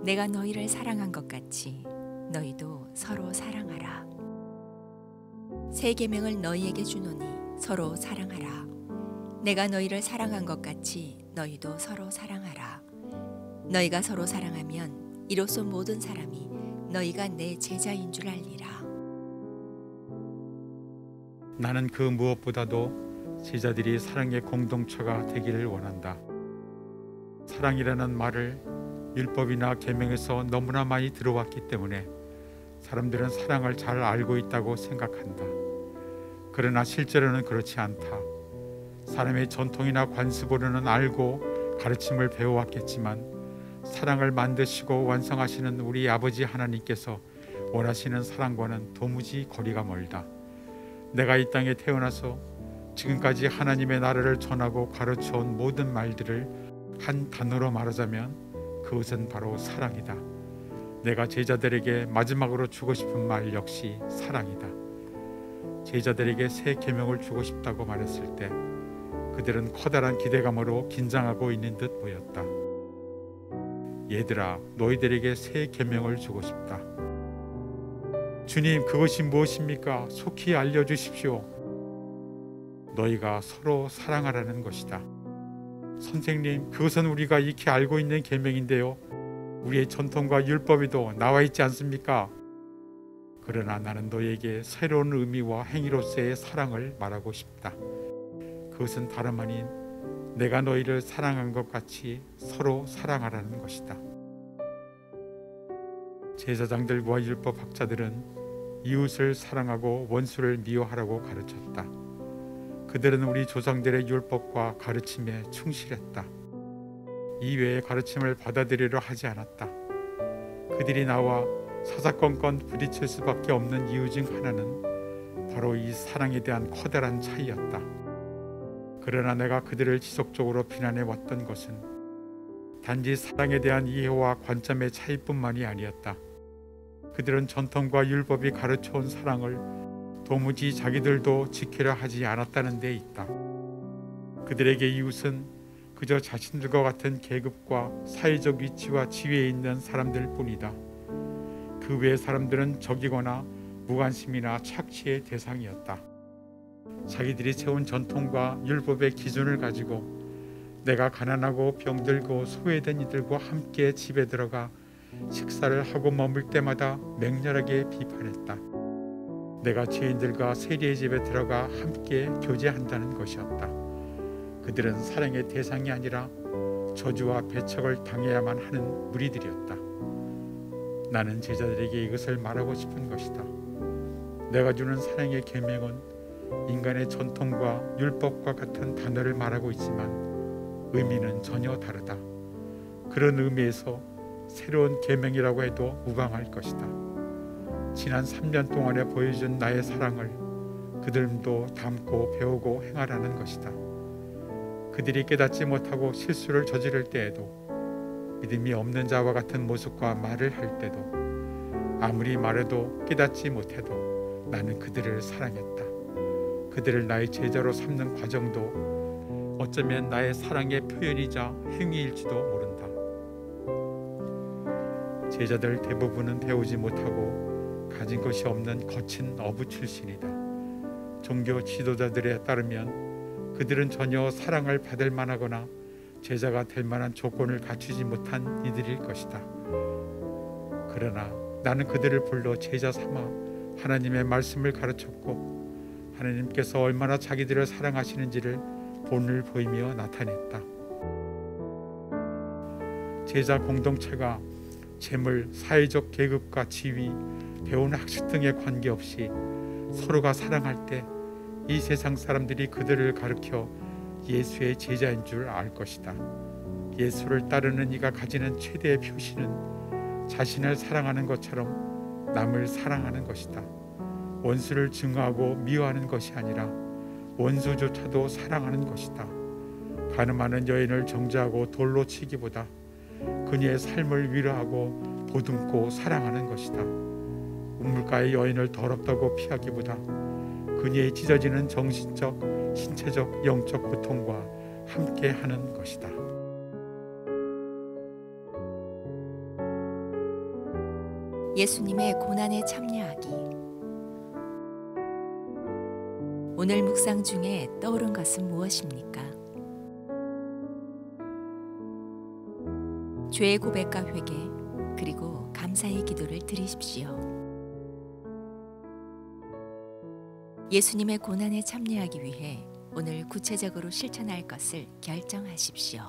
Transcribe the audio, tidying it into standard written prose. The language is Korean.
내가 너희를 사랑한 것 같이 너희도 서로 사랑하라. 새 계명을 너희에게 주노니 서로 사랑하라. 내가 너희를 사랑한 것 같이 너희도 서로 사랑하라. 너희가 서로 사랑하면 이로써 모든 사람이 너희가 내 제자인 줄 알리라. 나는 그 무엇보다도 제자들이 사랑의 공동체가 되기를 원한다. 사랑이라는 말을 율법이나 계명에서 너무나 많이 들어왔기 때문에 사람들은 사랑을 잘 알고 있다고 생각한다. 그러나 실제로는 그렇지 않다. 사람의 전통이나 관습으로는 알고 가르침을 배워왔겠지만 사랑을 만드시고 완성하시는 우리 아버지 하나님께서 원하시는 사랑과는 도무지 거리가 멀다. 내가 이 땅에 태어나서 지금까지 하나님의 나라를 전하고 가르쳐온 모든 말들을 한 단어로 말하자면 그것은 바로 사랑이다. 내가 제자들에게 마지막으로 주고 싶은 말 역시 사랑이다. 제자들에게 새 계명을 주고 싶다고 말했을 때 그들은 커다란 기대감으로 긴장하고 있는 듯 보였다. 얘들아, 너희들에게 새 계명을 주고 싶다. 주님, 그것이 무엇입니까? 속히 알려주십시오. 너희가 서로 사랑하라는 것이다. 선생님, 그것은 우리가 익히 알고 있는 계명인데요. 우리의 전통과 율법에도 나와 있지 않습니까? 그러나 나는 너희에게 새로운 의미와 행위로서의 사랑을 말하고 싶다. 그것은 다름 아닌 내가 너희를 사랑한 것 같이 서로 사랑하라는 것이다. 제사장들과 율법학자들은 이웃을 사랑하고 원수를 미워하라고 가르쳤다. 그들은 우리 조상들의 율법과 가르침에 충실했다. 이외의 가르침을 받아들이려 하지 않았다. 그들이 나와 사사건건 부딪힐 수밖에 없는 이유 중 하나는 바로 이 사랑에 대한 커다란 차이였다. 그러나 내가 그들을 지속적으로 비난해 왔던 것은 단지 사랑에 대한 이해와 관점의 차이뿐만이 아니었다. 그들은 전통과 율법이 가르쳐온 사랑을 도무지 자기들도 지키려 하지 않았다는 데 있다. 그들에게 이웃은 그저 자신들과 같은 계급과 사회적 위치와 지위에 있는 사람들 뿐이다. 그 외의 사람들은 적이거나 무관심이나 착취의 대상이었다. 자기들이 세운 전통과 율법의 기준을 가지고 내가 가난하고 병들고 소외된 이들과 함께 집에 들어가 식사를 하고 머물 때마다 맹렬하게 비판했다. 내가 죄인들과 세리의 집에 들어가 함께 교제한다는 것이었다. 그들은 사랑의 대상이 아니라 저주와 배척을 당해야만 하는 무리들이었다. 나는 제자들에게 이것을 말하고 싶은 것이다. 내가 주는 사랑의 계명은 인간의 전통과 율법과 같은 단어를 말하고 있지만 의미는 전혀 다르다. 그런 의미에서 새로운 계명이라고 해도 무방할 것이다. 지난 3년 동안에 보여준 나의 사랑을 그들도 담고 배우고 행하라는 것이다. 그들이 깨닫지 못하고 실수를 저지를 때에도 믿음이 없는 자와 같은 모습과 말을 할 때도 아무리 말해도 깨닫지 못해도 나는 그들을 사랑했다. 그들을 나의 제자로 삼는 과정도 어쩌면 나의 사랑의 표현이자 행위일지도 모른다. 제자들 대부분은 배우지 못하고 가진 것이 없는 거친 어부 출신이다. 종교 지도자들에 따르면 그들은 전혀 사랑을 받을 만하거나 제자가 될 만한 조건을 갖추지 못한 이들일 것이다. 그러나 나는 그들을 불러 제자 삼아 하나님의 말씀을 가르쳤고 하나님께서 얼마나 자기들을 사랑하시는지를 본을 보이며 나타냈다. 제자 공동체가 재물, 사회적 계급과 지위, 배운 학식 등에 관계없이 서로가 사랑할 때 이 세상 사람들이 그들을 가르쳐 예수의 제자인 줄 알 것이다. 예수를 따르는 이가 가지는 최대의 표시는 자신을 사랑하는 것처럼 남을 사랑하는 것이다. 원수를 증오하고 미워하는 것이 아니라 원수조차도 사랑하는 것이다. 가늠하는 여인을 정죄하고 돌로 치기보다 그녀의 삶을 위로하고 보듬고 사랑하는 것이다. 우물가의 여인을 더럽다고 피하기보다 그녀의 찢어지는 정신적, 신체적, 영적 고통과 함께하는 것이다. 예수님의 고난에 참여하기. 오늘 묵상 중에 떠오른 것은 무엇입니까? 죄의 고백과 회개, 그리고 감사의 기도를 드리십시오. 예수님의 고난에 참여하기 위해 오늘 구체적으로 실천할 것을 결정하십시오.